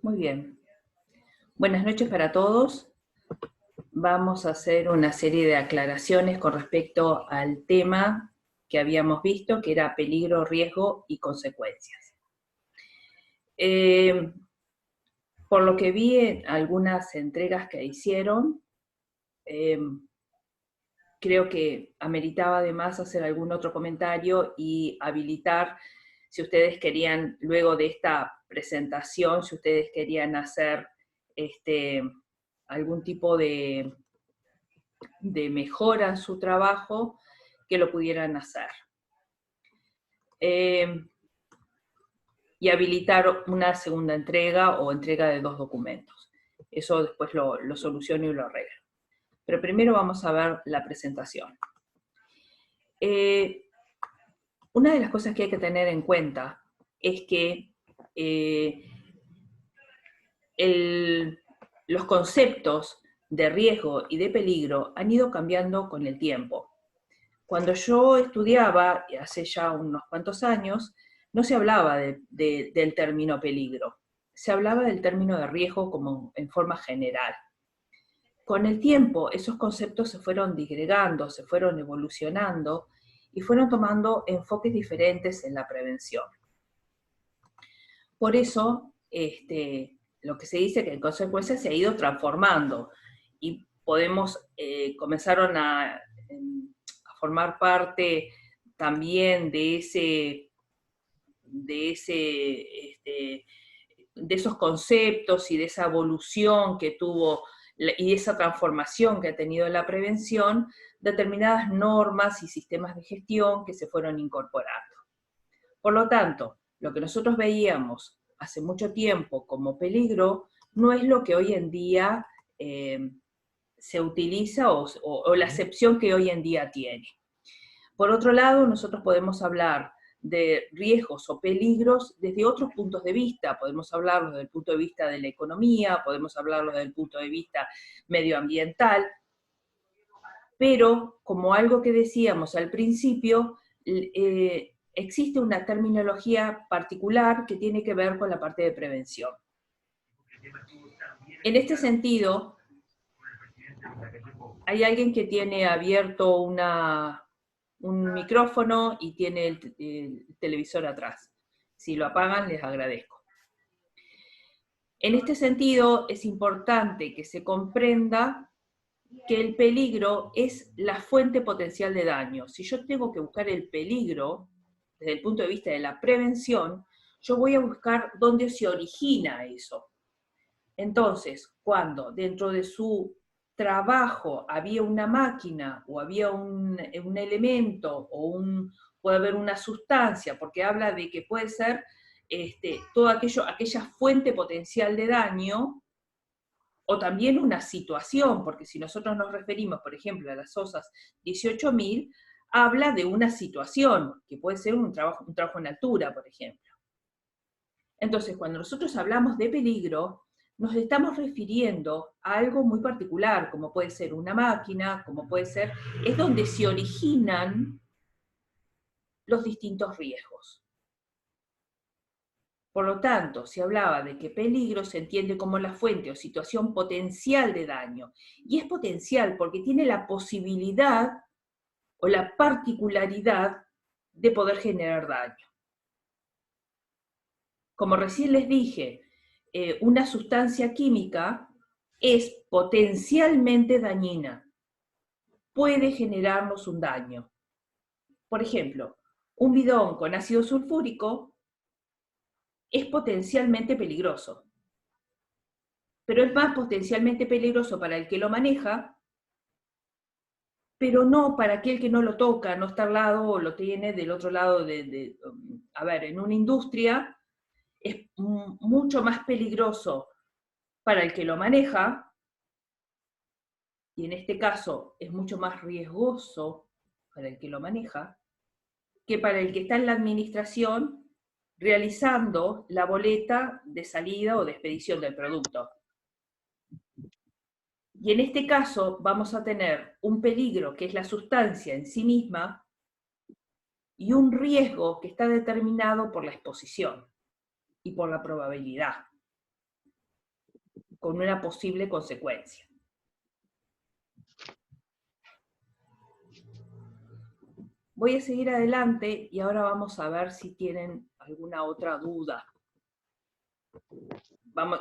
Muy bien. Buenas noches para todos. Vamos a hacer una serie de aclaraciones con respecto al tema que habíamos visto, que era peligro, riesgo y consecuencias. Por lo que vi en algunas entregas que hicieron, creo que ameritaba además hacer algún otro comentario y habilitar, si ustedes querían, luego de esta presentación, si ustedes querían hacer algún tipo de mejora en su trabajo, que lo pudieran hacer. Y habilitar una segunda entrega o entrega de 2 documentos. Eso después lo soluciono y lo arreglo. Pero primero vamos a ver la presentación. Una de las cosas que hay que tener en cuenta es que los conceptos de riesgo y de peligro han ido cambiando con el tiempo. Cuando yo estudiaba, hace ya unos cuantos años, no se hablaba del término peligro, se hablaba del término de riesgo como en forma general. Con el tiempo, esos conceptos se fueron disgregando, se fueron evolucionando y fueron tomando enfoques diferentes en la prevención. Por eso, lo que se dice que en consecuencia se ha ido transformando y comenzaron a formar parte también de esos conceptos y de esa evolución que tuvo y esa transformación que ha tenido la prevención, determinadas normas y sistemas de gestión que se fueron incorporando. Por lo tanto, lo que nosotros veíamos hace mucho tiempo como peligro no es lo que hoy en día se utiliza o la acepción que hoy en día tiene. Por otro lado, nosotros podemos hablar de riesgos o peligros desde otros puntos de vista. Podemos hablarlo desde el punto de vista de la economía, podemos hablarlo desde el punto de vista medioambiental, pero como algo que decíamos al principio, existe una terminología particular que tiene que ver con la parte de prevención. En este sentido, hay alguien que tiene abierto un micrófono y tiene el televisor atrás. Si lo apagan, les agradezco. En este sentido, es importante que se comprenda que el peligro es la fuente potencial de daño. Si yo tengo que buscar el peligro desde el punto de vista de la prevención, yo voy a buscar dónde se origina eso. Entonces, cuando dentro de su trabajo había una máquina o había un elemento o puede haber una sustancia, porque habla de que puede ser todo aquella fuente potencial de daño, o también una situación, porque si nosotros nos referimos, por ejemplo, a las OSAS 18.000, habla de una situación, que puede ser un trabajo en altura, por ejemplo. Entonces, cuando nosotros hablamos de peligro, nos estamos refiriendo a algo muy particular, como puede ser una máquina, como puede ser, es donde se originan los distintos riesgos. Por lo tanto, se hablaba de que peligro se entiende como la fuente o situación potencial de daño. Y es potencial porque tiene la posibilidad o la particularidad de poder generar daño. Como recién les dije, una sustancia química es potencialmente dañina. Puede generarnos un daño. Por ejemplo, un bidón con ácido sulfúrico es potencialmente peligroso, pero es más potencialmente peligroso para el que lo maneja, pero no para aquel que no lo toca, no está al lado o lo tiene del otro lado a ver, en una industria es mucho más peligroso para el que lo maneja, y en este caso es mucho más riesgoso para el que lo maneja, que para el que está en la administración realizando la boleta de salida o de expedición del producto. Y en este caso vamos a tener un peligro que es la sustancia en sí misma y un riesgo que está determinado por la exposición y por la probabilidad. con una posible consecuencia. Voy a seguir adelante y ahora vamos a ver si tienen alguna otra duda.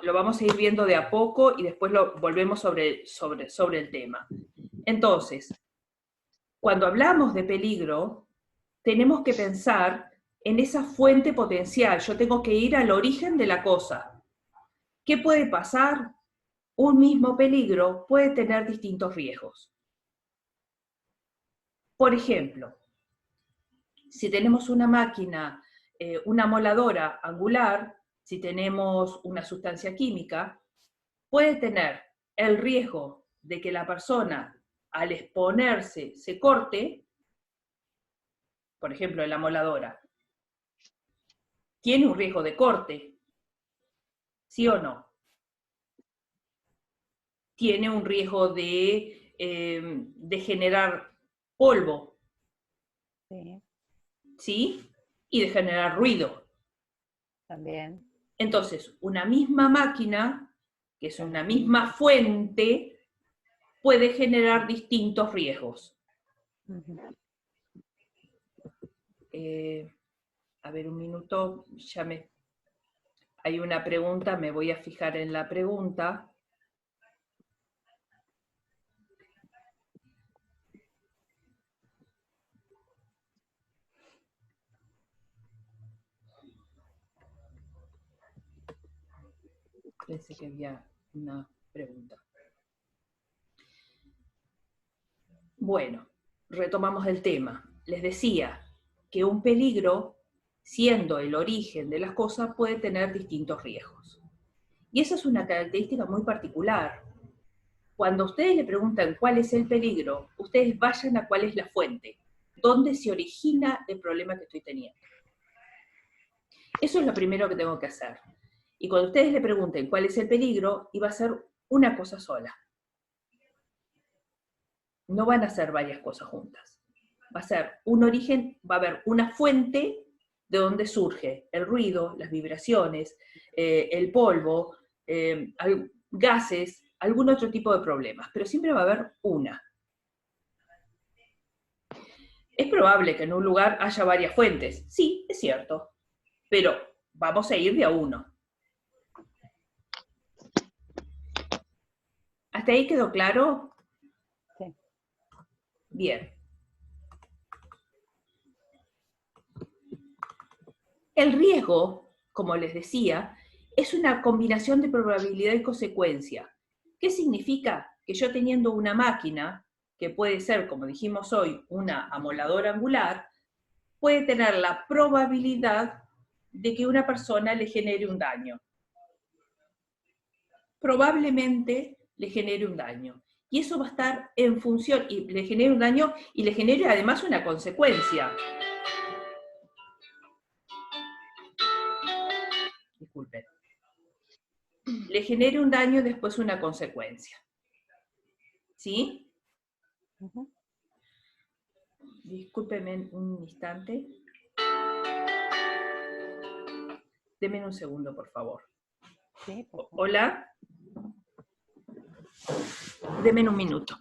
Lo vamos a ir viendo de a poco y después lo volvemos sobre el tema. Entonces, cuando hablamos de peligro, tenemos que pensar en esa fuente potencial. Yo tengo que ir al origen de la cosa. ¿Qué puede pasar? Un mismo peligro puede tener distintos riesgos. Por ejemplo, si tenemos una máquina, una moladora angular, si tenemos una sustancia química, puede tener el riesgo de que la persona, al exponerse, se corte, por ejemplo, en la moladora, tiene un riesgo de corte, ¿sí o no? Tiene un riesgo de generar polvo, Sí, ¿sí? Y de generar ruido. también. Entonces, una misma máquina, que es una misma fuente, puede generar distintos riesgos. A ver, un minuto, hay una pregunta, me voy a fijar en la pregunta. Pensé que había una pregunta. Bueno, retomamos el tema. Les decía que un peligro, siendo el origen de las cosas, puede tener distintos riesgos. Y esa es una característica muy particular. Cuando ustedes le preguntan cuál es el peligro, ustedes vayan a cuál es la fuente, dónde se origina el problema que estoy teniendo. Eso es lo primero que tengo que hacer. Y cuando ustedes le pregunten cuál es el peligro, y va a ser una cosa sola. No van a ser varias cosas juntas. Va a ser un origen, va a haber una fuente de donde surge el ruido, las vibraciones, el polvo, gases, algún otro tipo de problemas, pero siempre va a haber una. Es probable que en un lugar haya varias fuentes, sí, es cierto, pero vamos a ir de a uno. ¿Hasta ahí quedó claro? Sí. Bien. El riesgo, como les decía, es una combinación de probabilidad y consecuencia. ¿Qué significa? Que yo teniendo una máquina, que puede ser, como dijimos hoy, una amoladora angular, puede tener la probabilidad de que una persona le genere un daño. Probablemente le genere un daño. Y eso va a estar en función, y le genere un daño, y le genere además una consecuencia. Disculpen. Le genere un daño y después una consecuencia. ¿Sí? Discúlpenme un instante. Denme un segundo, por favor. Sí, por favor. Hola. Denme un minuto.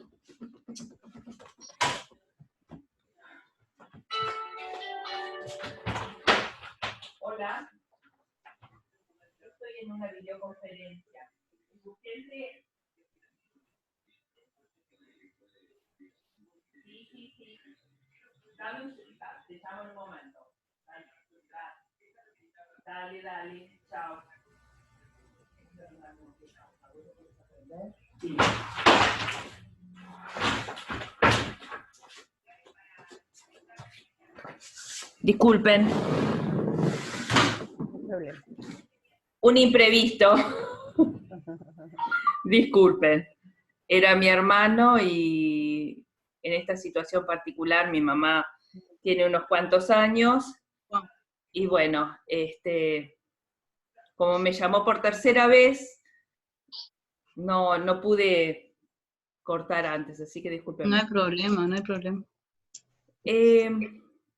Hola. Yo estoy en una videoconferencia. ¿Urgente? Sí. Dame un segundo. Te llamo en un momento. Dale. Chao. Sí. Disculpen. No hay problema. Un imprevisto. Disculpen. Era mi hermano y en esta situación particular mi mamá tiene unos cuantos años y bueno, como me llamó por tercera vez, no pude cortar antes, así que disculpen. No hay problema.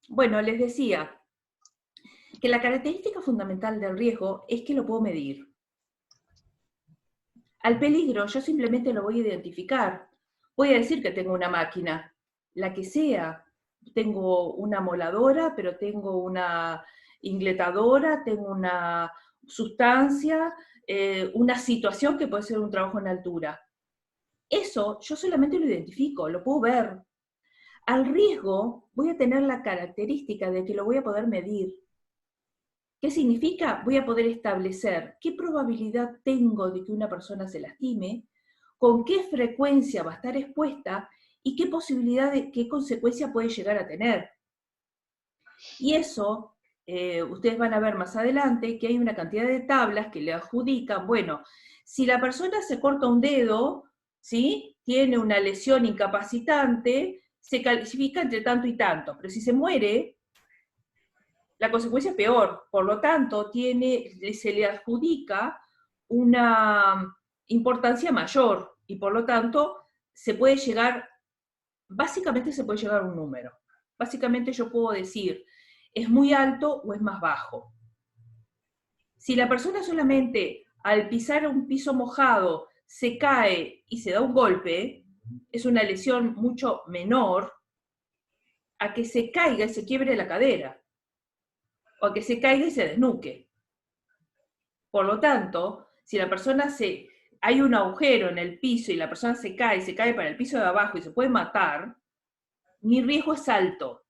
Bueno, les decía que la característica fundamental del riesgo es que lo puedo medir. Al peligro yo simplemente lo voy a identificar. Voy a decir que tengo una máquina, la que sea. Tengo una moladora, pero tengo una ingletadora, tengo una sustancia, una situación que puede ser un trabajo en altura. Eso yo solamente lo identifico, lo puedo ver. Al riesgo voy a tener la característica de que lo voy a poder medir. ¿Qué significa? Voy a poder establecer qué probabilidad tengo de que una persona se lastime, con qué frecuencia va a estar expuesta y qué posibilidad de qué consecuencia puede llegar a tener. Y eso, ustedes van a ver más adelante que hay una cantidad de tablas que le adjudican, bueno, si la persona se corta un dedo, ¿sí? Tiene una lesión incapacitante, se califica entre tanto y tanto, pero si se muere, la consecuencia es peor, por lo tanto, se le adjudica una importancia mayor y por lo tanto se puede llegar, básicamente se puede llegar a un número. Básicamente yo puedo decir, ¿es muy alto o es más bajo? Si la persona solamente al pisar un piso mojado se cae y se da un golpe, es una lesión mucho menor a que se caiga y se quiebre la cadera, o a que se caiga y se desnuque. Por lo tanto, si la persona hay un agujero en el piso y la persona se cae para el piso de abajo y se puede matar, mi riesgo es alto.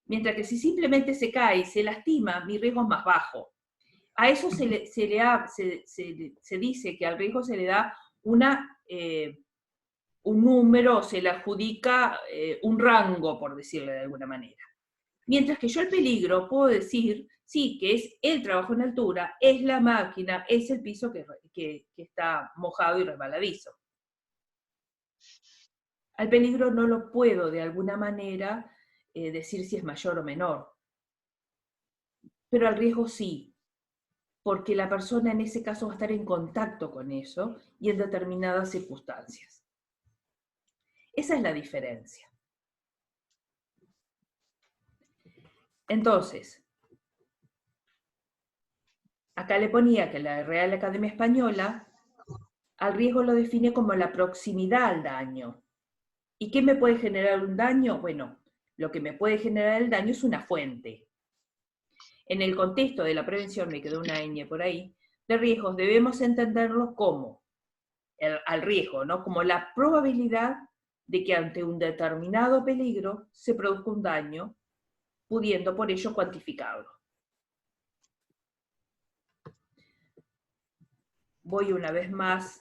Mientras que si simplemente se cae y se lastima, mi riesgo es más bajo. A eso se dice que al riesgo se le da un número, se le adjudica un rango, por decirlo de alguna manera. Mientras que yo el peligro puedo decir, sí, que es el trabajo en altura, es la máquina, es el piso que está mojado y resbaladizo. Al peligro no lo puedo de alguna manera decir si es mayor o menor, pero al riesgo sí, porque la persona en ese caso va a estar en contacto con eso y en determinadas circunstancias. Esa es la diferencia. Entonces, acá le ponía que la Real Academia Española al riesgo lo define como la proximidad al daño. ¿Y qué me puede generar un daño? Bueno, lo que me puede generar el daño es una fuente. En el contexto de la prevención, me quedó una ñ por ahí, de riesgos debemos entenderlo como al riesgo, ¿no? Como la probabilidad de que ante un determinado peligro se produzca un daño, pudiendo por ello cuantificarlo. Voy una vez más.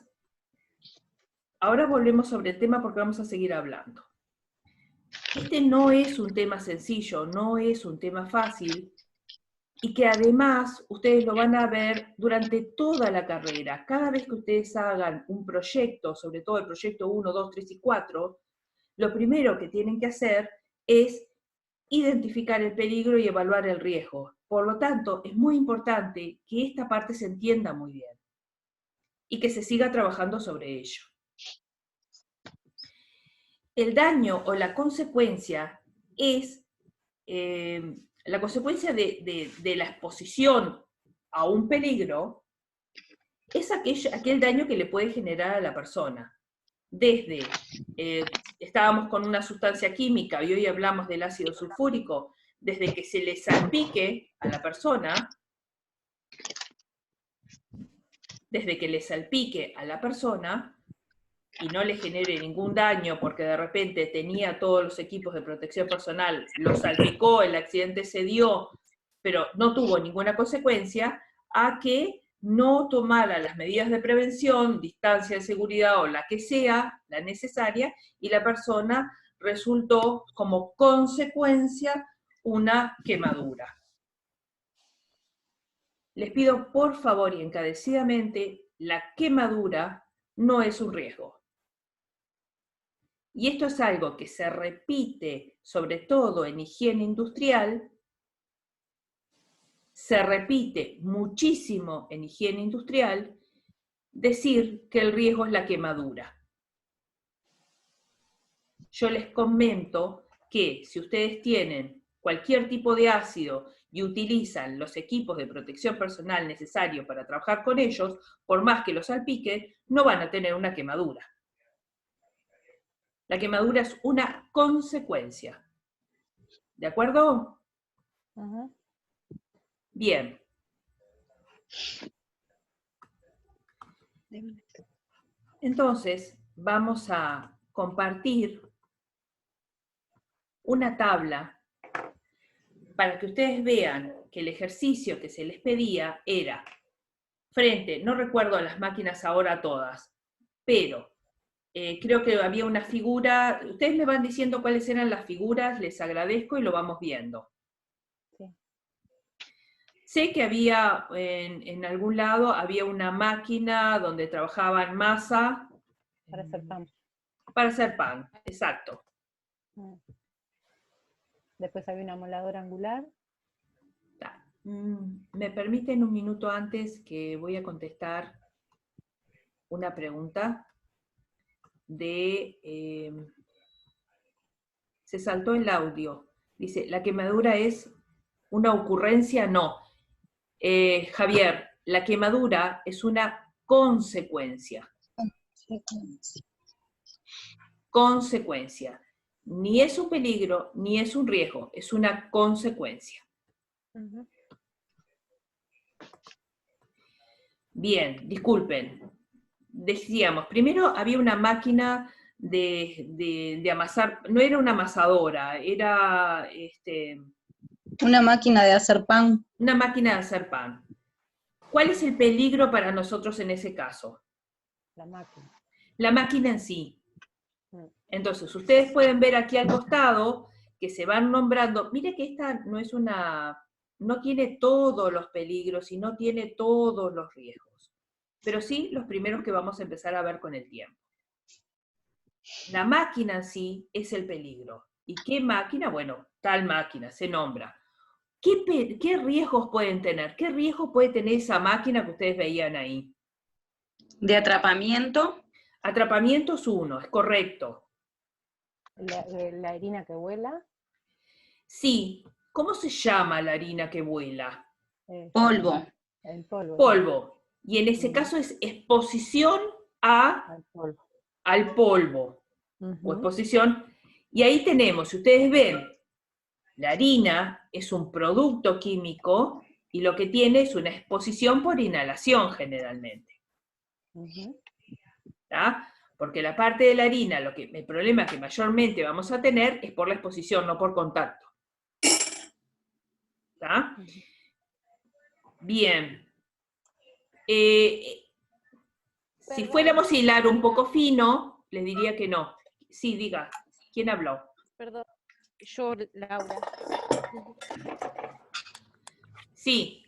Ahora volvemos sobre el tema porque vamos a seguir hablando. Este no es un tema sencillo, no es un tema fácil, y que además ustedes lo van a ver durante toda la carrera. Cada vez que ustedes hagan un proyecto, sobre todo el proyecto 1, 2, 3 y 4, lo primero que tienen que hacer es identificar el peligro y evaluar el riesgo. Por lo tanto, es muy importante que esta parte se entienda muy bien y que se siga trabajando sobre ello. El daño o la consecuencia es la consecuencia de la exposición a un peligro, es aquel daño que le puede generar a la persona. Desde, estábamos con una sustancia química y hoy hablamos del ácido sulfúrico, desde que se le salpique a la persona, y no le genere ningún daño porque de repente tenía todos los equipos de protección personal, lo salpicó, el accidente se dio, pero no tuvo ninguna consecuencia, a que no tomara las medidas de prevención, distancia de seguridad o la que sea, la necesaria, y la persona resultó como consecuencia una quemadura. Les pido por favor y encarecidamente, la quemadura no es un riesgo. Y esto es algo que se repite sobre todo en higiene industrial, se repite muchísimo en higiene industrial, decir que el riesgo es la quemadura. Yo les comento que si ustedes tienen cualquier tipo de ácido y utilizan los equipos de protección personal necesarios para trabajar con ellos, por más que los salpique, no van a tener una quemadura. La quemadura es una consecuencia. ¿De acuerdo? Ajá. Bien. Entonces, vamos a compartir una tabla para que ustedes vean que el ejercicio que se les pedía era frente, no recuerdo las máquinas ahora todas, pero creo que había una figura, ustedes me van diciendo cuáles eran las figuras, les agradezco y lo vamos viendo. Sí. Sé que había, en algún lado, había una máquina donde trabajaban masa. Para hacer pan. Para hacer pan, exacto. Después había una moladora angular. ¿Me permiten un minuto antes que voy a contestar una pregunta de... se saltó el audio. Dice, ¿la quemadura es una ocurrencia? No. Javier, la quemadura es una consecuencia. Consecuencia. Ni es un peligro, ni es un riesgo, es una consecuencia. Uh-huh. Bien, disculpen. Decíamos, primero había una máquina de amasar, no era una amasadora, era una máquina de hacer pan. Una máquina de hacer pan. ¿Cuál es el peligro para nosotros en ese caso? La máquina. La máquina en sí. Entonces, ustedes pueden ver aquí al costado que se van nombrando. Mire que esta no es no tiene todos los peligros y no tiene todos los riesgos, pero sí los primeros que vamos a empezar a ver con el tiempo. La máquina en sí es el peligro. ¿Y qué máquina? Bueno, tal máquina, se nombra. ¿Qué riesgos pueden tener? ¿Qué riesgos puede tener esa máquina que ustedes veían ahí? ¿De atrapamiento? Atrapamiento es uno, es correcto. ¿La harina que vuela? Sí. ¿Cómo se llama la harina que vuela? Polvo. El polvo. Polvo. Y en ese caso es exposición Al polvo. al polvo. O exposición. Y ahí tenemos, si ustedes ven, la harina es un producto químico y lo que tiene es una exposición por inhalación generalmente. ¿Tá? Porque la parte de la harina, el problema que mayormente vamos a tener es por la exposición, no por contacto. ¿Tá? Bien. Si fuéramos a hilar un poco fino, les diría que no. Sí, diga. ¿Quién habló? Perdón, yo, Laura. Sí.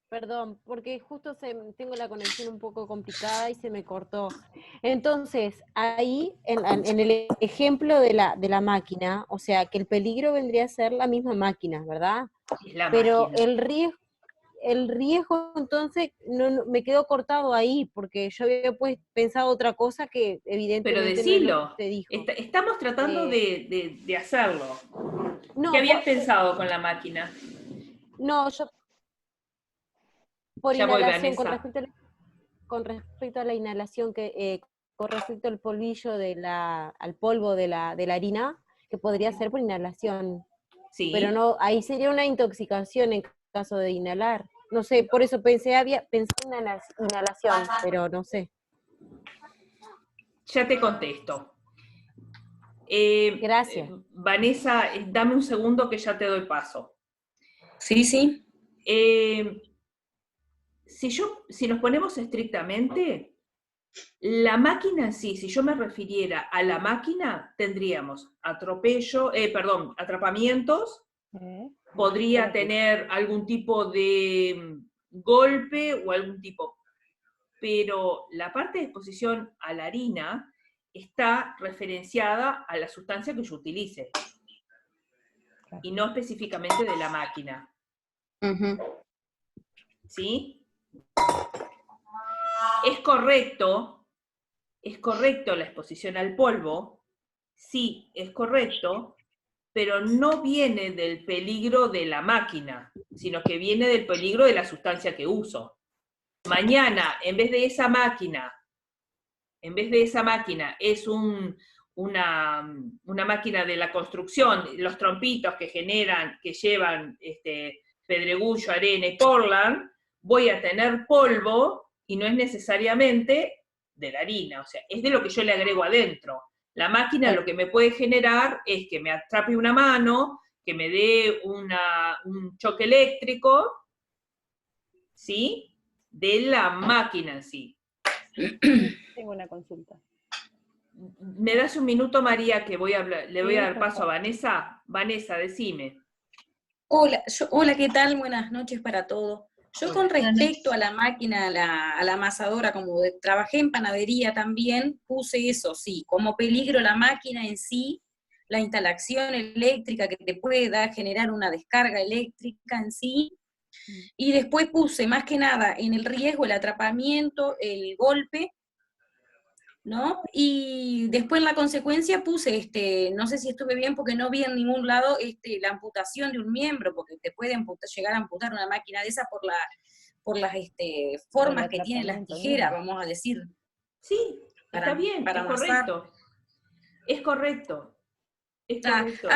Perdón, porque justo tengo la conexión un poco complicada y se me cortó. Entonces, ahí, en el ejemplo de la máquina, o sea, que el peligro vendría a ser la misma máquina, ¿verdad? Es la Pero máquina. el riesgo entonces no, me quedó cortado ahí, porque yo había pensado otra cosa que evidentemente Pero no es decilo. lo que usted dijo. Estamos tratando de hacerlo. No, ¿Qué habías pensado con la máquina? No, yo por Ya voy, inhalación, Vanessa. con respecto a la inhalación, con respecto al polvillo al polvo de la harina, que podría ser por inhalación. Sí. Pero no, ahí sería una intoxicación en caso de inhalar. No sé, por eso pensé en inhalación, pero no sé. Ya te contesto. Gracias. Vanessa, dame un segundo que ya te doy paso. Sí, sí. Si nos ponemos estrictamente, la máquina en sí, si yo me refiriera a la máquina, tendríamos atrapamientos, podría tener algún tipo de golpe o algún tipo, pero la parte de exposición a la harina está referenciada a la sustancia que yo utilice, y no específicamente de la máquina. ¿Sí? Es correcto la exposición al polvo, sí, es correcto, pero no viene del peligro de la máquina, sino que viene del peligro de la sustancia que uso. Mañana, en vez de esa máquina es una máquina de la construcción, los trompitos que llevan pedregullo, arena y portland, voy a tener polvo y no es necesariamente de la harina, o sea, es de lo que yo le agrego adentro. La máquina lo que me puede generar es que me atrape una mano, que me dé un choque eléctrico, ¿sí? De la máquina en sí. Tengo una consulta. ¿Me das un minuto, María, que le voy a dar paso a Vanessa? Vanessa, decime. Hola, ¿qué tal? Buenas noches para todos. Yo con respecto a la máquina, a la amasadora, como trabajé en panadería también, puse eso, sí, como peligro la máquina en sí, la instalación eléctrica que te pueda generar una descarga eléctrica en sí, y después puse más que nada en el riesgo, el atrapamiento, el golpe, ¿no? Y después en la consecuencia puse, no sé si estuve bien porque no vi en ningún lado la amputación de un miembro, porque te puede llegar a amputar una máquina de esa por las formas que tienen las tijeras, vamos a decir. Sí, está bien, para es amasar. correcto. Es correcto. Es correcto.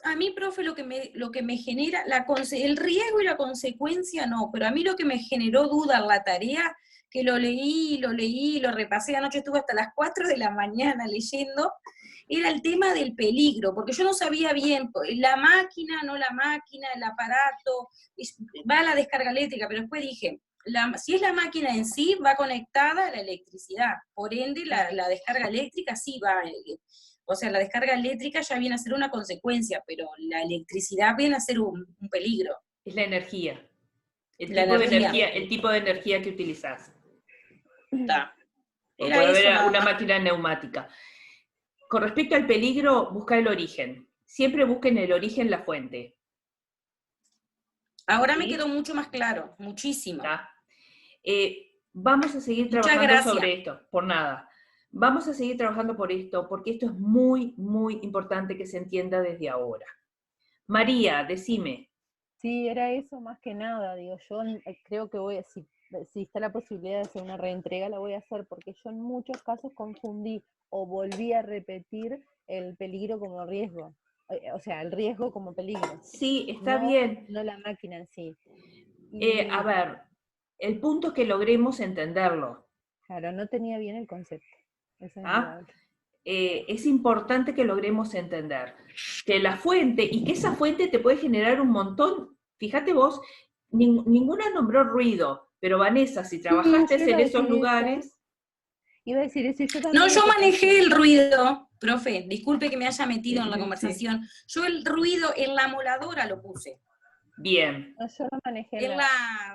A mí, profe, lo que me genera, el riesgo y la consecuencia no, pero a mí lo que me generó duda en la tarea, que lo leí, lo repasé, anoche estuve hasta las 4 de la mañana leyendo, era el tema del peligro, porque yo no sabía bien, la máquina, no la máquina, el aparato, va a la descarga eléctrica, pero después dije, si es la máquina en sí, va conectada a la electricidad, por ende la descarga eléctrica sí va, o sea, la descarga eléctrica ya viene a ser una consecuencia, pero la electricidad viene a ser un peligro. Es la energía. El tipo de energía que utilizás. Puede haber una máquina neumática. Con respecto al peligro, busca el origen. Siempre busquen el origen, la fuente. Ahora me quedó mucho más claro, muchísimo. Vamos a seguir trabajando sobre esto, por nada. Vamos a seguir trabajando por esto, porque esto es muy, muy importante que se entienda desde ahora. María, decime. Sí, era eso más que nada, digo, yo creo que si está la posibilidad de hacer una reentrega, la voy a hacer, porque yo en muchos casos confundí o volví a repetir el peligro como riesgo, o sea, el riesgo como peligro. Sí, está bien. No la máquina en sí. A ver, el punto es que logremos entenderlo. Claro, no tenía bien el concepto. Es importante que logremos entender que la fuente, y que esa fuente te puede generar un montón, fíjate vos, ninguna nombró ruido, pero Vanessa, si trabajaste en esos lugares... Iba a decir eso, yo también. No, yo manejé el ruido, profe, disculpe que me haya metido en la conversación, yo el ruido en la amoladora lo puse. Bien. No, yo no manejé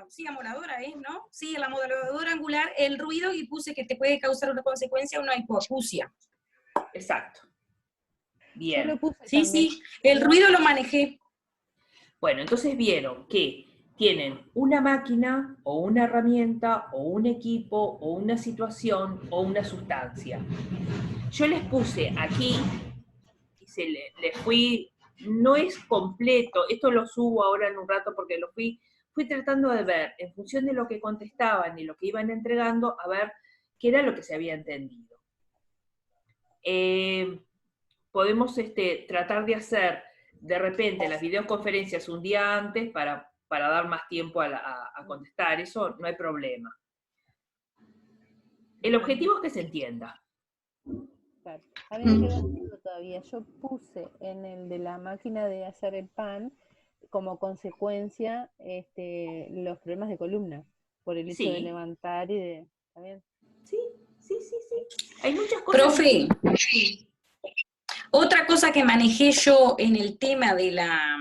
sí, amoladora, ¿no? Sí, en la amoladora angular, el ruido, y puse que te puede causar una consecuencia, una hipoacusia. Exacto. Bien. Yo lo puse sí, también. Sí, el ruido lo manejé. Bueno, entonces vieron que tienen una máquina, o una herramienta, o un equipo, o una situación, o una sustancia. Yo les puse aquí, y les fui, no es completo, esto lo subo ahora en un rato porque lo fui tratando de ver, en función de lo que contestaban y lo que iban entregando, a ver qué era lo que se había entendido. Podemos tratar de hacer de repente las videoconferencias un día antes para dar más tiempo a contestar, eso no hay problema. El objetivo es que se entienda. Claro. A mí me queda claro todavía. Yo puse en el de la máquina de hacer el pan como consecuencia los problemas de columna, por el hecho de levantar y de... ¿Está bien? Sí. Hay muchas cosas. Profe, otra cosa que manejé yo en el tema de la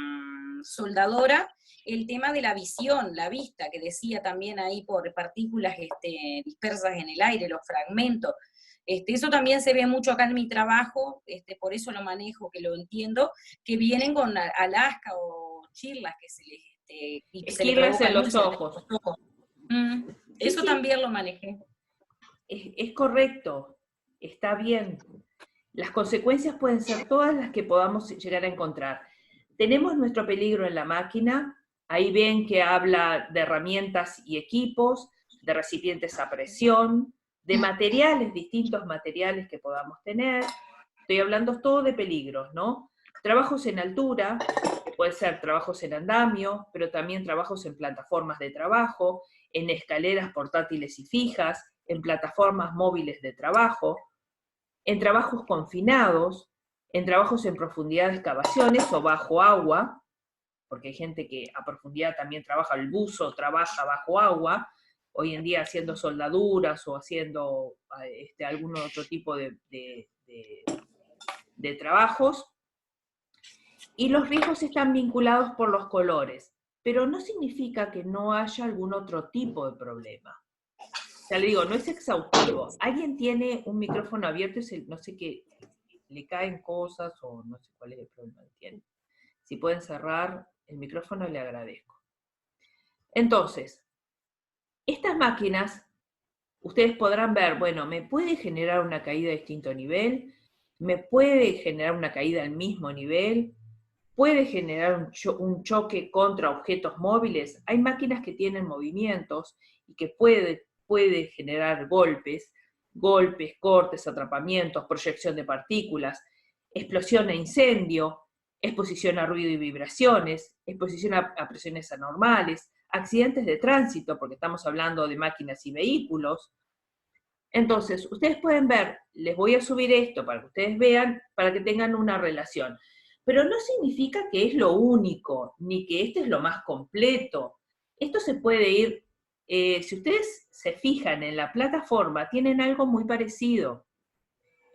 soldadora, el tema de la visión, la vista, que decía también ahí por partículas dispersas en el aire, los fragmentos. Eso también se ve mucho acá en mi trabajo, por eso lo manejo, que lo entiendo, que vienen con Alaska o chirlas que se les... Esquirlas en los ojos. Eso también lo manejé. Es correcto, está bien. Las consecuencias pueden ser todas las que podamos llegar a encontrar. Tenemos nuestro peligro en la máquina, ahí ven que habla de herramientas y equipos, de recipientes a presión, de materiales, distintos materiales que podamos tener. Estoy hablando todo de peligros, ¿no? Trabajos en altura, que pueden ser trabajos en andamio, pero también trabajos en plataformas de trabajo, en escaleras portátiles y fijas, en plataformas móviles de trabajo, en trabajos confinados, en trabajos en profundidad de excavaciones o bajo agua, porque hay gente que a profundidad también trabaja, el buzo trabaja bajo agua, hoy en día haciendo soldaduras o haciendo algún otro tipo de trabajos, y los riesgos están vinculados por los colores, pero no significa que no haya algún otro tipo de problema. Ya le digo, no es exhaustivo. Alguien tiene un micrófono abierto y no sé qué, le caen cosas o no sé cuál es el problema que tiene. Si pueden cerrar el micrófono, le agradezco. Entonces, estas máquinas, ustedes podrán ver, bueno, me puede generar una caída de distinto nivel, me puede generar una caída al mismo nivel, puede generar un choque contra objetos móviles. Hay máquinas que tienen movimientos y que puede generar golpes, cortes, atrapamientos, proyección de partículas, explosión e incendio, exposición a ruido y vibraciones, exposición a presiones anormales, accidentes de tránsito, porque estamos hablando de máquinas y vehículos. Entonces, ustedes pueden ver, les voy a subir esto para que ustedes vean, para que tengan una relación. Pero no significa que es lo único, ni que este es lo más completo. Esto se puede ir, si ustedes se fijan en la plataforma, tienen algo muy parecido.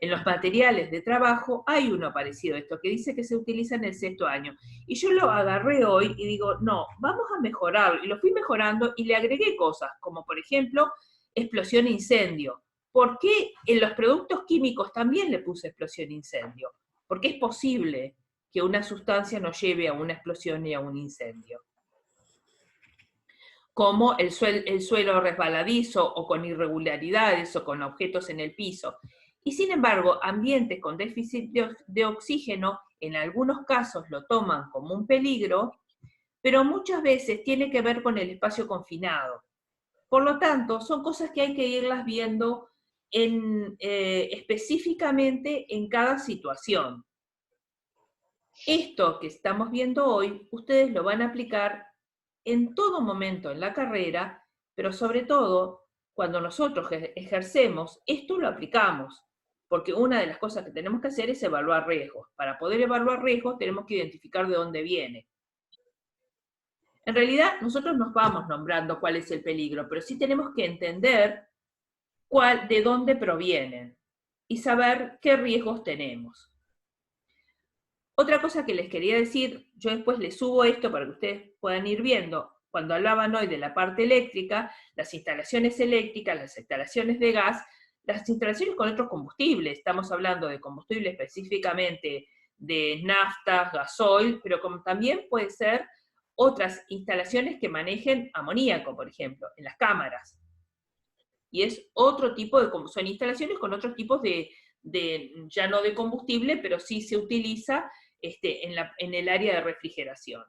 En los materiales de trabajo hay uno parecido a esto, que dice que se utiliza en el 6º año. Y yo lo agarré hoy y digo, no, vamos a mejorarlo. Y lo fui mejorando y le agregué cosas, como por ejemplo, explosión e incendio. ¿Por qué en los productos químicos también le puse explosión e incendio? Porque es posible que una sustancia nos lleve a una explosión y a un incendio. Como el suelo resbaladizo o con irregularidades o con objetos en el piso. Y sin embargo, ambientes con déficit de oxígeno, en algunos casos lo toman como un peligro, pero muchas veces tiene que ver con el espacio confinado. Por lo tanto, son cosas que hay que irlas viendo específicamente en cada situación. Esto que estamos viendo hoy, ustedes lo van a aplicar en todo momento en la carrera, pero sobre todo, cuando nosotros ejercemos, esto lo aplicamos, porque una de las cosas que tenemos que hacer es evaluar riesgos. Para poder evaluar riesgos tenemos que identificar de dónde viene. En realidad, nosotros nos vamos nombrando cuál es el peligro, pero sí tenemos que entender de dónde provienen y saber qué riesgos tenemos. Otra cosa que les quería decir, yo después les subo esto para que ustedes puedan ir viendo, cuando hablaban hoy de la parte eléctrica, las instalaciones eléctricas, las instalaciones de gas, las instalaciones con otros combustibles, estamos hablando de combustible específicamente de naftas, gasoil, pero como también puede ser otras instalaciones que manejen amoníaco, por ejemplo, en las cámaras. Y es otro tipo son instalaciones con otros tipos ya no de combustible, pero sí se utiliza en el área de refrigeración.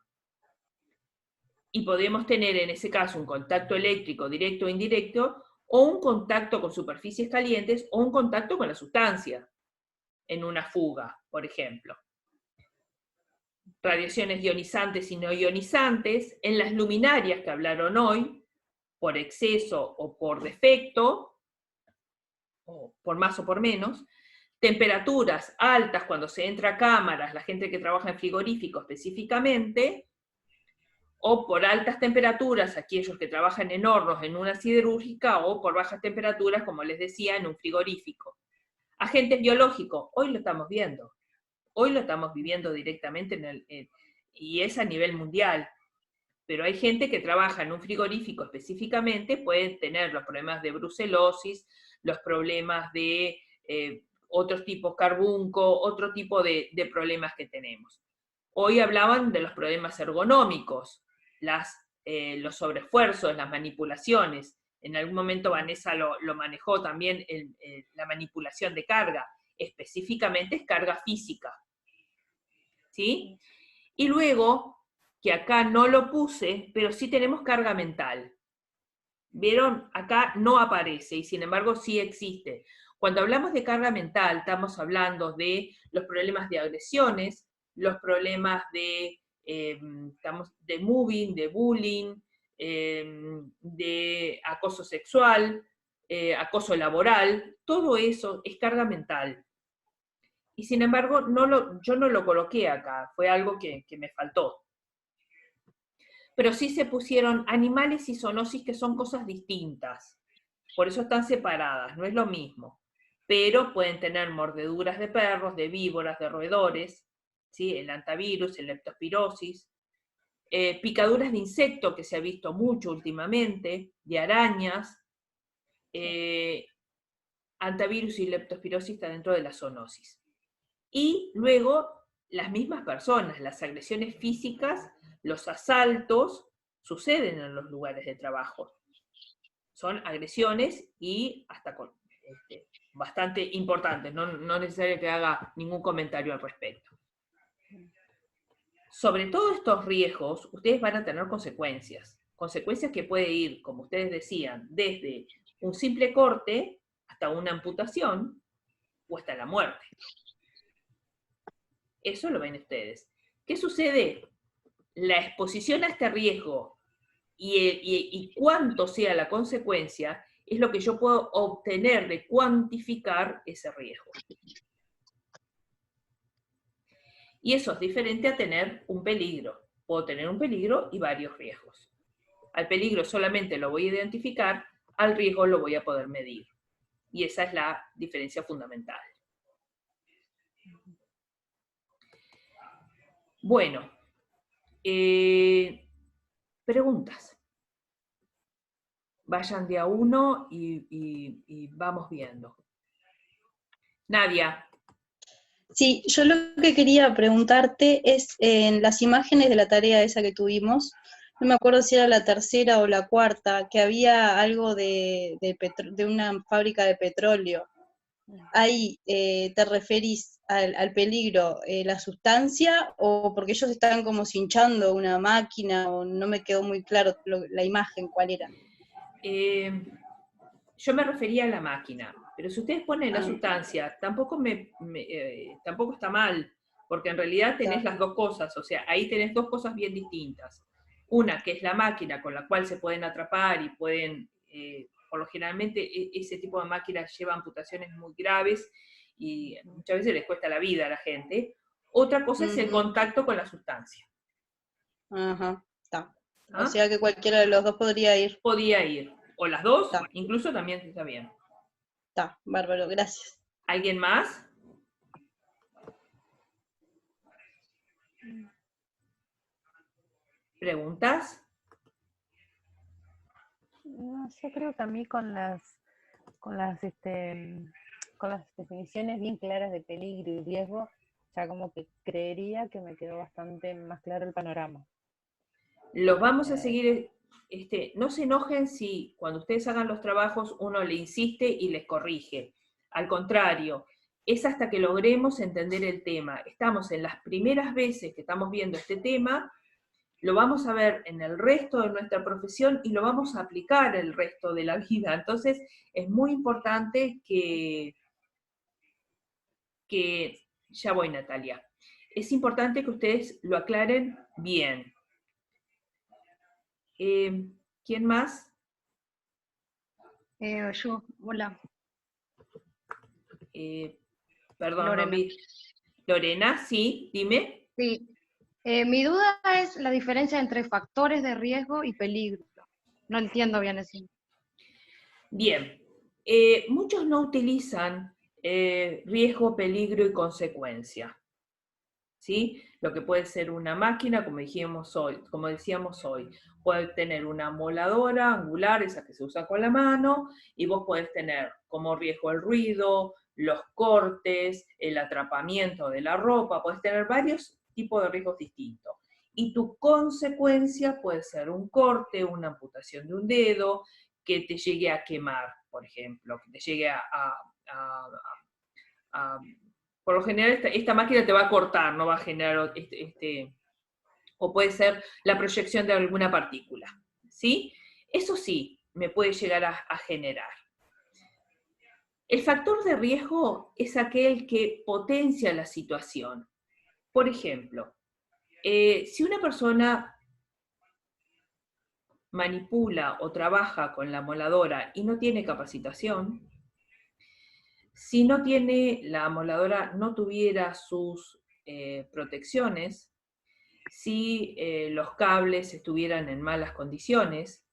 Y podemos tener en ese caso un contacto eléctrico directo o indirecto, o un contacto con superficies calientes, o un contacto con la sustancia, en una fuga, por ejemplo. Radiaciones ionizantes y no ionizantes, en las luminarias que hablaron hoy, por exceso o por defecto, o por más o por menos, temperaturas altas cuando se entra a cámaras, la gente que trabaja en frigorífico específicamente, o por altas temperaturas, aquellos que trabajan en hornos en una siderúrgica, o por bajas temperaturas, como les decía, en un frigorífico. Agentes biológicos, hoy lo estamos viendo, hoy lo estamos viviendo directamente y es a nivel mundial, pero hay gente que trabaja en un frigorífico específicamente, pueden tener los problemas de brucelosis, los problemas de otros tipos carbunco, otro tipo de problemas que tenemos. Hoy hablaban de los problemas ergonómicos, los sobreesfuerzos, las manipulaciones. En algún momento Vanessa lo manejó también, la manipulación de carga. específicamente es carga física. ¿Sí? Y luego, que acá no lo puse, pero sí tenemos carga mental. ¿Vieron? Acá no aparece y sin embargo sí existe. Cuando hablamos de carga mental, estamos hablando de los problemas de agresiones, los problemas de, de mobbing, de bullying, de acoso sexual, acoso laboral, todo eso es carga mental. Y sin embargo, yo no lo coloqué acá, fue algo que me faltó. Pero sí se pusieron animales y zoonosis, que son cosas distintas. Por eso están separadas, no es lo mismo. Pero pueden tener mordeduras de perros, de víboras, de roedores, ¿sí? El hantavirus, el leptospirosis, picaduras de insecto, que se ha visto mucho últimamente, de arañas, hantavirus y leptospirosis está dentro de la zoonosis. Y luego, las mismas personas, las agresiones físicas, los asaltos, suceden en los lugares de trabajo. Son agresiones y hasta bastante importantes, no es necesario que haga ningún comentario al respecto. Sobre todos estos riesgos, ustedes van a tener consecuencias. Consecuencias que puede ir, como ustedes decían, desde un simple corte hasta una amputación o hasta la muerte. Eso lo ven ustedes. ¿Qué sucede? La exposición a este riesgo y cuánto sea la consecuencia es lo que yo puedo obtener de cuantificar ese riesgo. Y eso es diferente a tener un peligro. Puedo tener un peligro y varios riesgos. Al peligro solamente lo voy a identificar, al riesgo lo voy a poder medir. Y esa es la diferencia fundamental. Bueno, preguntas. Vayan de a uno y vamos viendo. Nadia. Sí, yo lo que quería preguntarte es, en las imágenes de la tarea esa que tuvimos, no me acuerdo si era la tercera o la cuarta, que había algo de una fábrica de petróleo. Ahí, ¿te referís al peligro, la sustancia, o porque ellos estaban como cinchando una máquina, o no me quedó muy claro la imagen, cuál era? Yo me refería a la máquina, pero si ustedes ponen la sustancia, tampoco tampoco está mal, porque en realidad tenés las dos cosas, o sea, ahí tenés dos cosas bien distintas. Una, que es la máquina con la cual se pueden atrapar y pueden, por lo generalmente, ese tipo de máquinas lleva amputaciones muy graves y muchas veces les cuesta la vida a la gente. Otra cosa es el contacto con la sustancia. Ajá, está. ¿Ah? O sea que cualquiera de los dos podría ir. Podía ir, o las dos, Está. incluso también está bien. Está, bárbaro, gracias. ¿Alguien más? ¿Preguntas? No, yo creo que a mí con las definiciones bien claras de peligro y riesgo, ya como que creería que me quedó bastante más claro el panorama. Los vamos a seguir, no se enojen si cuando ustedes hagan los trabajos uno le insiste y les corrige. Al contrario, es hasta que logremos entender el tema. Estamos en las primeras veces que estamos viendo este tema, lo vamos a ver en el resto de nuestra profesión y lo vamos a aplicar el resto de la vida. Entonces, es muy importante que ya voy, Natalia, es importante que ustedes lo aclaren bien. ¿Quién más? Yo, hola. Perdón, Lorena. no vi. Lorena, sí, dime. Sí. Mi duda es la diferencia entre factores de riesgo y peligro. No entiendo bien eso. Bien. Muchos no utilizan riesgo, peligro y consecuencia. ¿Sí? Lo que puede ser una máquina, como decíamos hoy, puede tener una moladora angular, esa que se usa con la mano, y vos podés tener como riesgo el ruido, los cortes, el atrapamiento de la ropa, podés tener varios tipos de riesgos distintos. Y tu consecuencia puede ser un corte, una amputación de un dedo, que te llegue a quemar, por ejemplo, que te llegue por lo general esta máquina te va a cortar, no va a generar, o puede ser la proyección de alguna partícula, ¿sí? Eso sí, me puede llegar a generar. El factor de riesgo es aquel que potencia la situación. Por ejemplo, si una persona manipula o trabaja con la moladora y no tiene capacitación, si la moladora no tuviera sus protecciones, si los cables estuvieran en malas condiciones,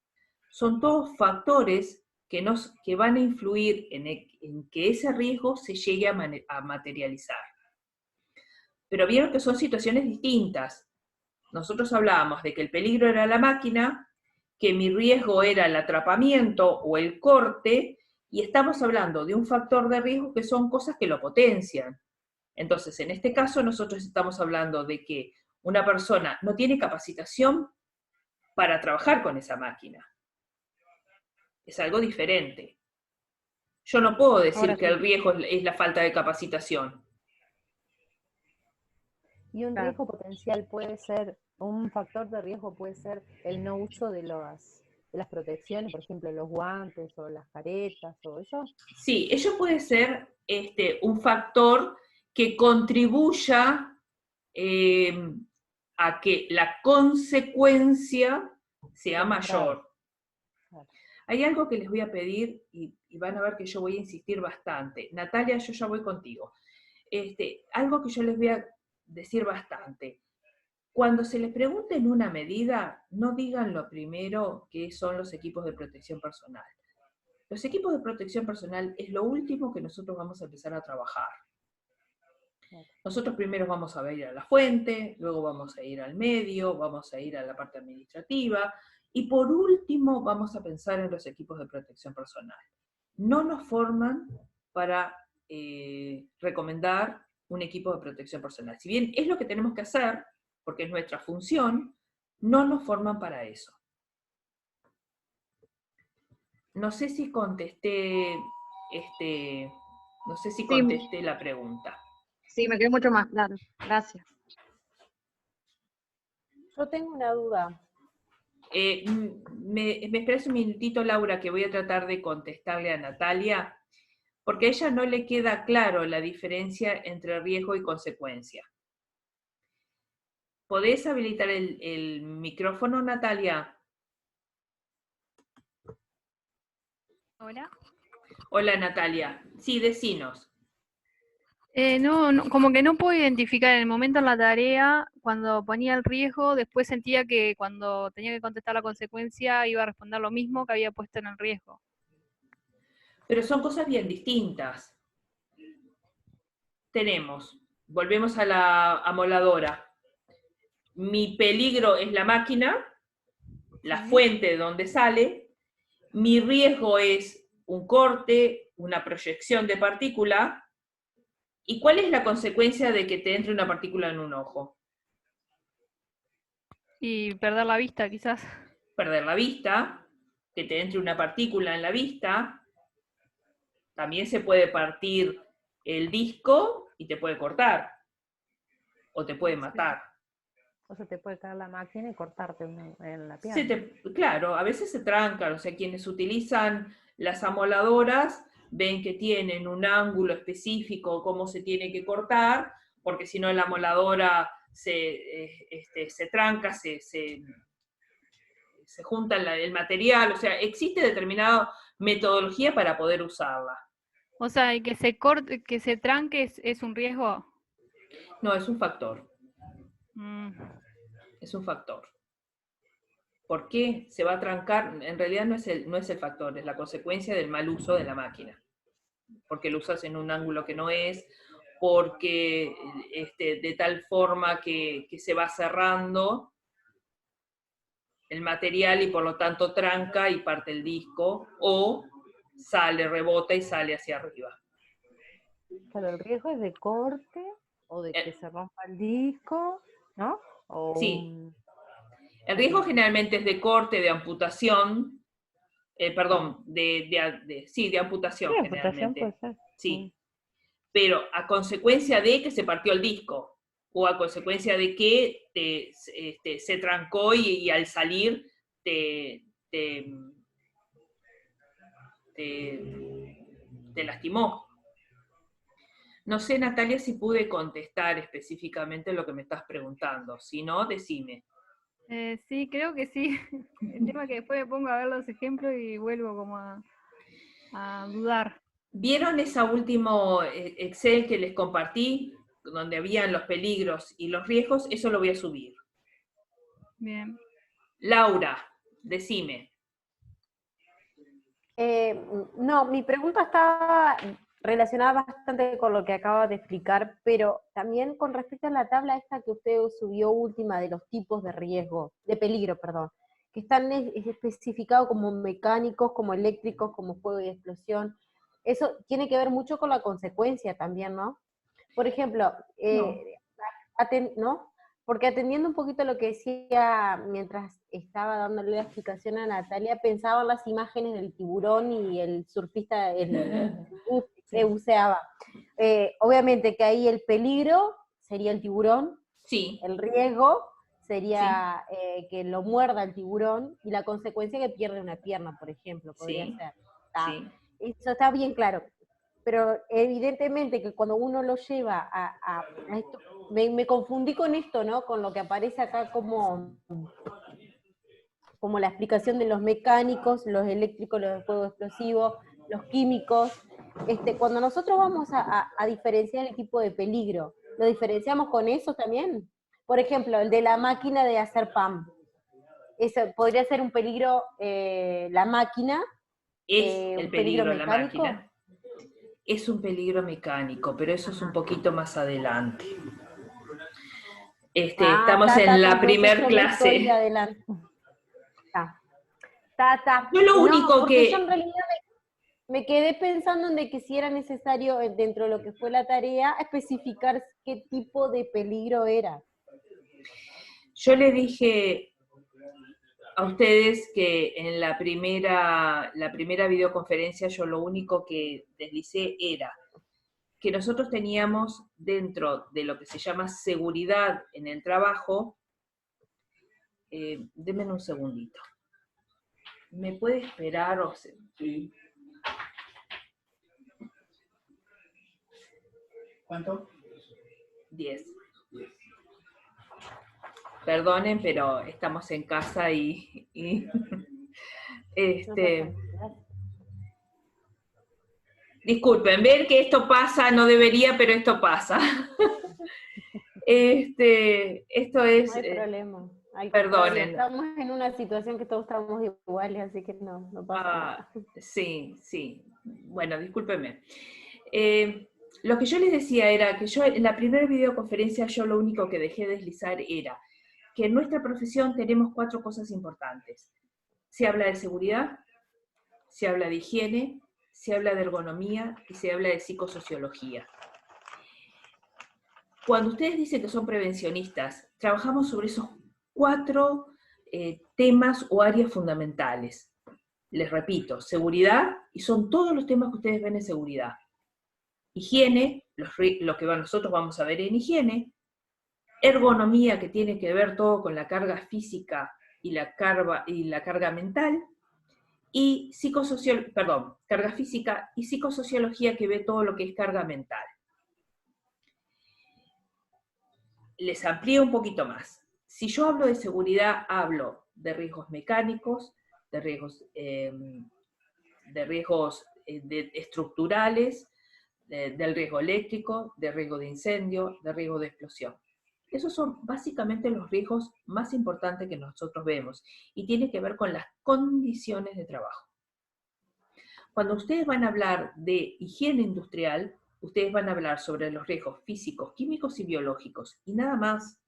son todos factores que van a influir en que ese riesgo se llegue a materializar. Pero vieron que son situaciones distintas. Nosotros hablábamos de que el peligro era la máquina, que mi riesgo era el atrapamiento o el corte, y estamos hablando de un factor de riesgo que son cosas que lo potencian. Entonces, en este caso, nosotros estamos hablando de que una persona no tiene capacitación para trabajar con esa máquina. Es algo diferente. Yo no puedo decir que el riesgo es la falta de capacitación. Y un riesgo potencial puede ser, un factor de riesgo puede ser el no uso de las protecciones, por ejemplo, los guantes o las caretas o eso. Sí, ello puede ser un factor que contribuya a que la consecuencia sea mayor. Claro. Hay algo que les voy a pedir y van a ver que yo voy a insistir bastante. Natalia, yo ya voy contigo. Algo que yo les voy a decir bastante. Cuando se les pregunte en una medida, no digan lo primero que son los equipos de protección personal. Los equipos de protección personal es lo último que nosotros vamos a empezar a trabajar. Nosotros primero vamos a ir a la fuente, luego vamos a ir al medio, vamos a ir a la parte administrativa, y por último vamos a pensar en los equipos de protección personal. No nos forman para recomendar un equipo de protección personal. Si bien es lo que tenemos que hacer, porque es nuestra función, no nos forman para eso. No sé si contesté, la pregunta. Sí, me quedó mucho más claro. Gracias. Yo tengo una duda. Me esperas un minutito, Laura, que voy a tratar de contestarle a Natalia, porque a ella no le queda claro la diferencia entre riesgo y consecuencia. ¿Podés habilitar el micrófono, Natalia? Hola. Hola, Natalia. Sí, decinos. No, como que no puedo identificar en el momento en la tarea, cuando ponía el riesgo, después sentía que cuando tenía que contestar la consecuencia iba a responder lo mismo que había puesto en el riesgo. Pero son cosas bien distintas. Volvemos a la amoladora. Mi peligro es la máquina, la fuente de donde sale. Mi riesgo es un corte, una proyección de partícula. ¿Y cuál es la consecuencia de que te entre una partícula en un ojo? Y perder la vista, quizás. Perder la vista, que te entre una partícula en la vista. También se puede partir el disco y te puede cortar. O te puede matar. O sea, te puede caer la máquina y cortarte en la pierna. Claro, a veces se trancan. O sea, quienes utilizan las amoladoras ven que tienen un ángulo específico, cómo se tiene que cortar, porque si no la amoladora se tranca, se junta el material, o sea, existe determinada metodología para poder usarla. O sea, y que se corte, que se tranque es un riesgo. No, es un factor. Es un factor. ¿Por qué se va a trancar? En realidad no es el factor, es la consecuencia del mal uso de la máquina. Porque lo usas en un ángulo que no es, porque de tal forma que se va cerrando el material y por lo tanto tranca y parte el disco, o rebota y sale hacia arriba. Claro, el riesgo es de corte o de que se rompa el disco, ¿no? Sí. El riesgo generalmente es de corte, de amputación, de amputación sí, generalmente. Amputación puede ser. Sí. pero a consecuencia de que se partió el disco, o a consecuencia de que se trancó y al salir te lastimó. No sé, Natalia, si pude contestar específicamente lo que me estás preguntando. Si no, decime. Sí, creo que sí. El tema es que después me pongo a ver los ejemplos y vuelvo como a dudar. ¿Vieron ese último Excel que les compartí, donde habían los peligros y los riesgos? Eso lo voy a subir. Bien. Laura, decime. No, mi pregunta estaba relacionada bastante con lo que acaba de explicar, pero también con respecto a la tabla esta que usted subió última de los tipos de riesgo, de peligro, perdón, que están especificados como mecánicos, como eléctricos, como fuego y explosión. Eso tiene que ver mucho con la consecuencia también, ¿no? Por ejemplo, ¿no? Porque atendiendo un poquito lo que decía mientras estaba dándole la explicación a Natalia, pensaba en las imágenes del tiburón y el surfista que buceaba. Obviamente que ahí el peligro sería el tiburón, Sí. el riesgo sería que lo muerda el tiburón, y la consecuencia que pierde una pierna, por ejemplo, podría ser. Sí. Eso está bien claro. Pero evidentemente que cuando uno lo lleva a esto, me confundí con esto, ¿no? Con lo que aparece acá como la explicación de los mecánicos, los eléctricos, los de fuego explosivo, los químicos. Cuando nosotros vamos a diferenciar el tipo de peligro, ¿lo diferenciamos con eso también? Por ejemplo, el de la máquina de hacer pan. Eso podría ser un peligro, la máquina. Es el peligro la mecánico. máquina. Es un peligro mecánico, pero eso es un poquito más adelante. Estamos en la primer clase. Yo lo único que... Yo en realidad me quedé pensando en de que si era necesario, dentro de lo que fue la tarea, especificar qué tipo de peligro era. Yo le dije a ustedes que en la primera videoconferencia yo lo único que deslicé era que nosotros teníamos dentro de lo que se llama seguridad en el trabajo, denme un segundito. ¿Me puede esperar? Sí. ¿Cuánto? 10. Perdonen, pero estamos en casa y disculpen, ver que esto pasa, no debería, pero esto pasa. Esto es... No hay problema. Perdonen. Estamos en una situación que todos estamos iguales, así que no pasa nada. Sí. Bueno, discúlpenme. Lo que yo les decía era que yo en la primera videoconferencia yo lo único que dejé deslizar era que en nuestra profesión tenemos 4 cosas importantes. Se habla de seguridad, se habla de higiene, se habla de ergonomía y se habla de psicosociología. Cuando ustedes dicen que son prevencionistas, trabajamos sobre esos 4 temas o áreas fundamentales. Les repito, seguridad, y son todos los temas que ustedes ven en seguridad. Higiene, lo que nosotros vamos a ver en higiene. Ergonomía, que tiene que ver todo con la carga física y la carga mental. Y carga física y psicosociología, que ve todo lo que es carga mental. Les amplío un poquito más. Si yo hablo de seguridad, hablo de riesgos mecánicos, de riesgos estructurales, del riesgo eléctrico, de riesgo de incendio, de riesgo de explosión. Esos son básicamente los riesgos más importantes que nosotros vemos y tiene que ver con las condiciones de trabajo. Cuando ustedes van a hablar de higiene industrial, ustedes van a hablar sobre los riesgos físicos, químicos y biológicos, y nada más.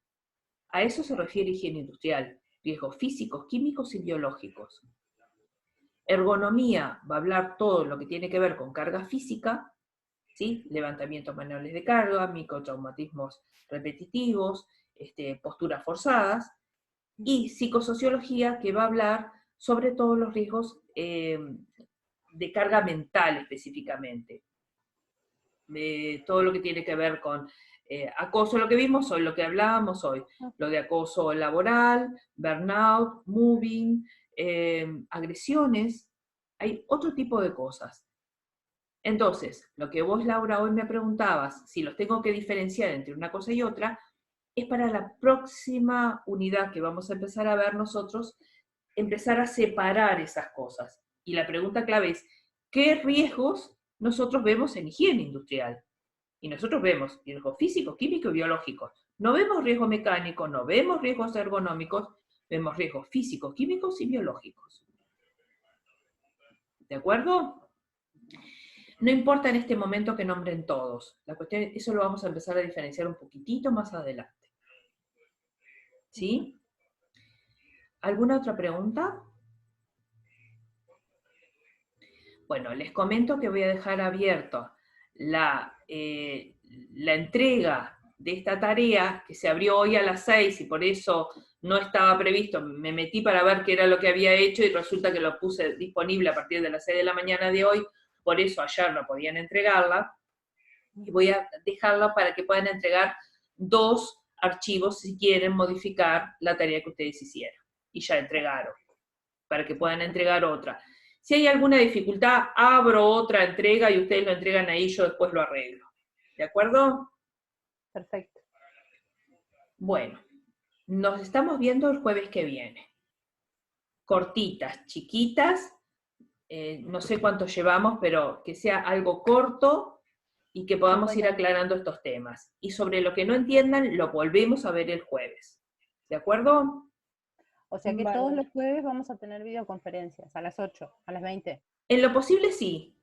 A eso se refiere higiene industrial, riesgos físicos, químicos y biológicos. Ergonomía va a hablar todo lo que tiene que ver con carga física, ¿sí? Levantamientos manuales de carga, microtraumatismos repetitivos, posturas forzadas, y psicosociología, que va a hablar sobre todos los riesgos de carga mental específicamente. todo lo que tiene que ver con acoso, lo que vimos hoy, lo que hablábamos hoy, lo de acoso laboral, burnout, moving, agresiones, hay otro tipo de cosas. Entonces, lo que vos, Laura, hoy me preguntabas, si los tengo que diferenciar entre una cosa y otra, es para la próxima unidad que vamos a empezar a ver nosotros, empezar a separar esas cosas. Y la pregunta clave es, ¿qué riesgos nosotros vemos en higiene industrial? Y nosotros vemos riesgos físicos, químicos y biológicos. No vemos riesgos mecánicos, no vemos riesgos ergonómicos, vemos riesgos físicos, químicos y biológicos. ¿De acuerdo? No importa en este momento que nombren todos. La cuestión, eso lo vamos a empezar a diferenciar un poquitito más adelante. ¿Sí? ¿Alguna otra pregunta? Bueno, les comento que voy a dejar abierto la entrega de esta tarea, que se abrió hoy a las 6 y por eso no estaba previsto. Me metí para ver qué era lo que había hecho y resulta que lo puse disponible a partir de las 6 de la mañana de hoy, por eso ayer no podían entregarla. Y voy a dejarla para que puedan entregar 2 archivos si quieren modificar la tarea que ustedes hicieron. Y ya entregaron, para que puedan entregar otra. Si hay alguna dificultad, abro otra entrega y ustedes lo entregan ahí, yo después lo arreglo. ¿De acuerdo? Perfecto. Bueno, nos estamos viendo el jueves que viene. Cortitas, chiquitas, no sé cuánto llevamos, pero que sea algo corto y que podamos ir aclarando estos temas. Y sobre lo que no entiendan, lo volvemos a ver el jueves. ¿De acuerdo? O sea que todos los jueves vamos a tener videoconferencias, a las 8, a las 20. En lo posible sí.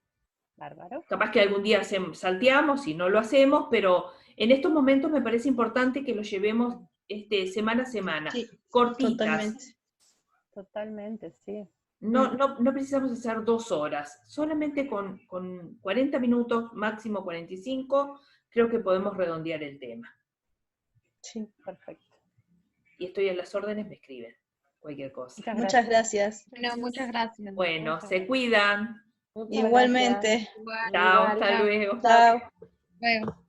Bárbaro. Capaz que algún día salteamos y no lo hacemos, pero en estos momentos me parece importante que lo llevemos semana a semana, sí, cortitas. Totalmente, sí. No precisamos hacer 2 horas, solamente con 40 minutos, máximo 45, creo que podemos redondear el tema. Sí, perfecto. Y estoy a las órdenes, me escriben cualquier cosa. Muchas gracias. Bueno, muchas gracias. Bueno, se cuidan. Igualmente. Chao, hasta luego. Chao. Luego.